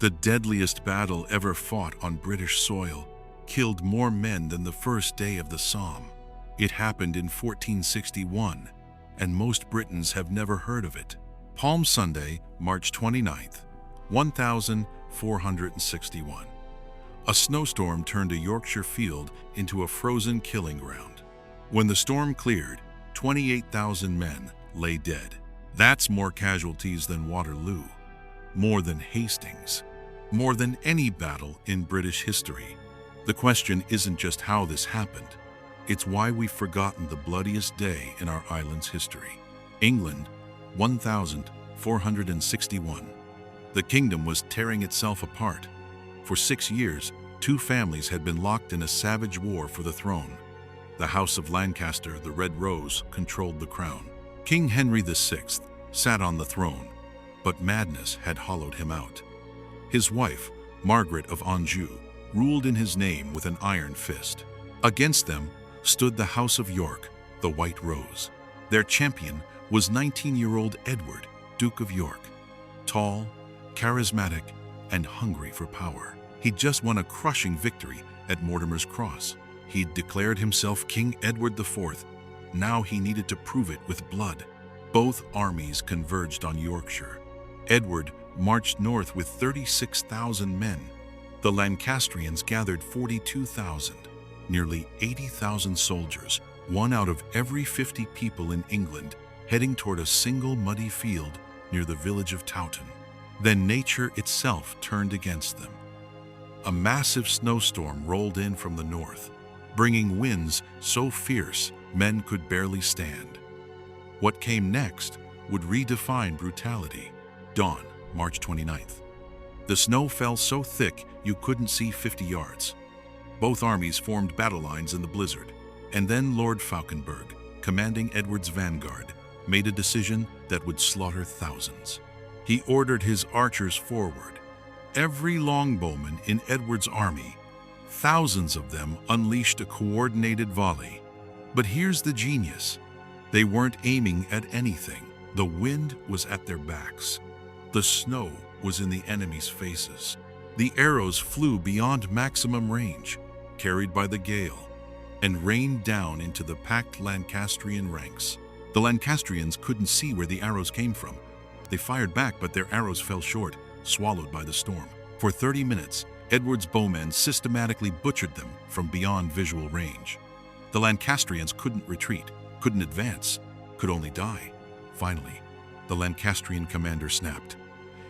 The deadliest battle ever fought on British soil killed more men than the first day of the Somme. It happened in 1461, and most Britons have never heard of it. Palm Sunday, March 29th, 1461. A snowstorm turned a Yorkshire field into a frozen killing ground. When the storm cleared, 28,000 men lay dead. That's more casualties than Waterloo, more than Hastings, more than any battle in British history. The question isn't just how this happened, it's why we've forgotten the bloodiest day in our island's history. England, 1461. The kingdom was tearing itself apart. For 6 years, two families had been locked in a savage war for the throne. The House of Lancaster, the Red Rose, controlled the crown. King Henry VI sat on the throne, but madness had hollowed him out. His wife, Margaret of Anjou, ruled in his name with an iron fist. Against them stood the House of York, the White Rose. Their champion was 19-year-old Edward, Duke of York. Tall, charismatic, and hungry for power. He'd just won a crushing victory at Mortimer's Cross. He'd declared himself King Edward IV. Now he needed to prove it with blood. Both armies converged on Yorkshire. Edward marched north with 36,000 men. The Lancastrians gathered 42,000, nearly 80,000 soldiers, one out of every 50 people in England, heading toward a single muddy field near the village of Towton. Then nature itself turned against them. A massive snowstorm rolled in from the north, bringing winds so fierce men could barely stand. What came next would redefine brutality. Dawn, March 29th. The snow fell so thick you couldn't see 50 yards. Both armies formed battle lines in the blizzard, and then Lord Falkenberg, commanding Edward's vanguard, made a decision that would slaughter thousands. He ordered his archers forward. Every longbowman in Edward's army, thousands of them, unleashed a coordinated volley. But here's the genius. They weren't aiming at anything. The wind was at their backs. The snow was in the enemy's faces. The arrows flew beyond maximum range, carried by the gale, and rained down into the packed Lancastrian ranks. The Lancastrians couldn't see where the arrows came from. They fired back, but their arrows fell short, swallowed by the storm. For 30 minutes, Edward's bowmen systematically butchered them from beyond visual range. The Lancastrians couldn't retreat, couldn't advance, could only die. Finally, the Lancastrian commander snapped.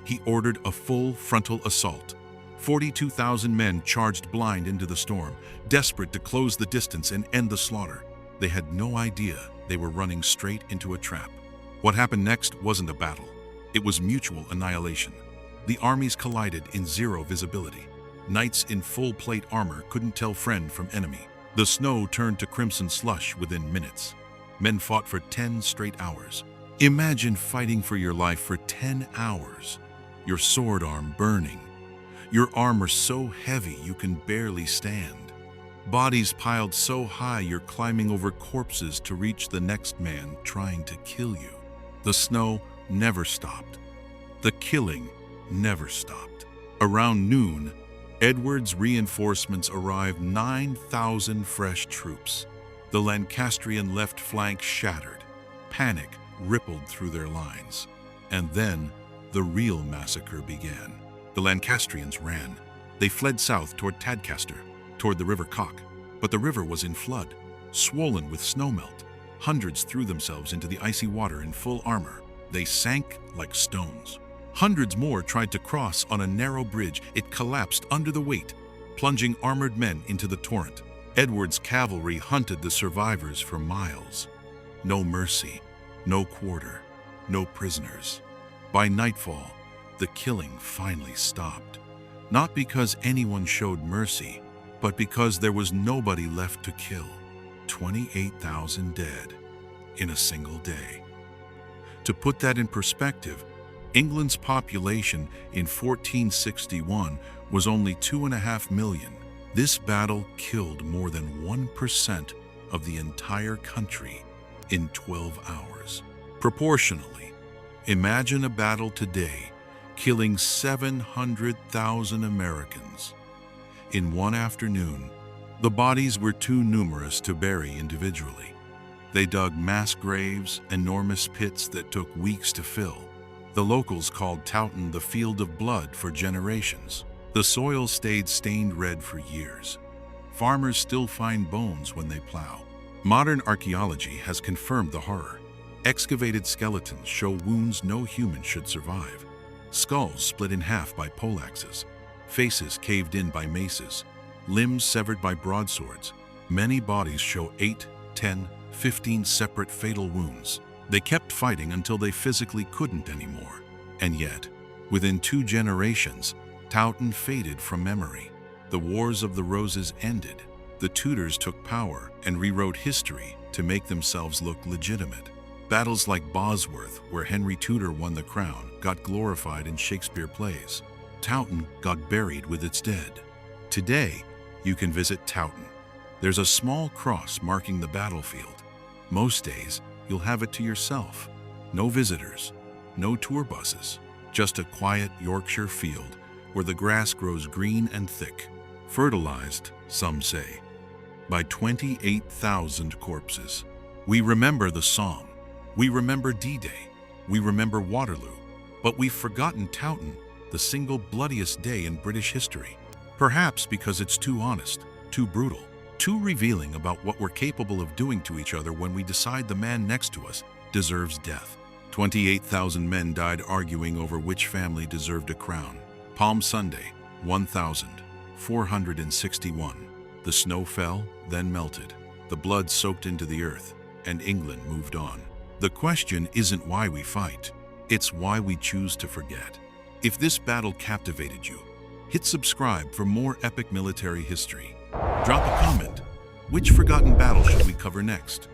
He ordered a full frontal assault. 42,000 men charged blind into the storm, desperate to close the distance and end the slaughter. They had no idea they were running straight into a trap. What happened next wasn't a battle. It was mutual annihilation. The armies collided in zero visibility. Knights in full plate armor couldn't tell friend from enemy. The snow turned to crimson slush within minutes. Men fought for 10 straight hours. Imagine fighting for your life for 10 hours. Your sword arm burning. Your armor so heavy you can barely stand. Bodies piled so high you're climbing over corpses to reach the next man trying to kill you. The snow never stopped. The killing never stopped. Around noon, Edward's reinforcements arrived, 9,000 fresh troops. The Lancastrian left flank shattered. Panic rippled through their lines. And then the real massacre began. The Lancastrians ran. They fled south toward Tadcaster, toward the River Cock. But the river was in flood, swollen with snowmelt. Hundreds threw themselves into the icy water in full armor. They sank like stones. Hundreds more tried to cross on a narrow bridge. It collapsed under the weight, plunging armored men into the torrent. Edward's cavalry hunted the survivors for miles. No mercy, no quarter, no prisoners. By nightfall, the killing finally stopped. Not because anyone showed mercy, but because there was nobody left to kill. 28,000 dead in a single day. To put that in perspective, England's population in 1461 was only 2.5 million. This battle killed more than 1% of the entire country in 12 hours. Proportionally, imagine a battle today killing 700,000 Americans. In one afternoon, the bodies were too numerous to bury individually. They dug mass graves, enormous pits that took weeks to fill. The locals called Towton the Field of Blood for generations. The soil stayed stained red for years. Farmers still find bones when they plow. Modern archaeology has confirmed the horror. Excavated skeletons show wounds no human should survive. Skulls split in half by poleaxes, faces caved in by maces, limbs severed by broadswords. Many bodies show 8, 10, 15 separate fatal wounds. They kept fighting until they physically couldn't anymore. And yet, within 2 generations, Towton faded from memory. The Wars of the Roses ended. The Tudors took power and rewrote history to make themselves look legitimate. Battles like Bosworth, where Henry Tudor won the crown, got glorified in Shakespeare plays. Towton got buried with its dead. Today, you can visit Towton. There's a small cross marking the battlefield. Most days, you'll have it to yourself. No visitors, no tour buses, just a quiet Yorkshire field where the grass grows green and thick, fertilized, some say, by 28,000 corpses. We remember the Somme. We remember D-Day, we remember Waterloo, but we've forgotten Towton, the single bloodiest day in British history. Perhaps because it's too honest, too brutal, too revealing about what we're capable of doing to each other when we decide the man next to us deserves death. 28,000 men died arguing over which family deserved a crown. Palm Sunday, 1461. The snow fell, then melted. The blood soaked into the earth, and England moved on. The question isn't why we fight, it's why we choose to forget. If this battle captivated you, hit subscribe for more epic military history. Drop a comment. Which forgotten battle should we cover next?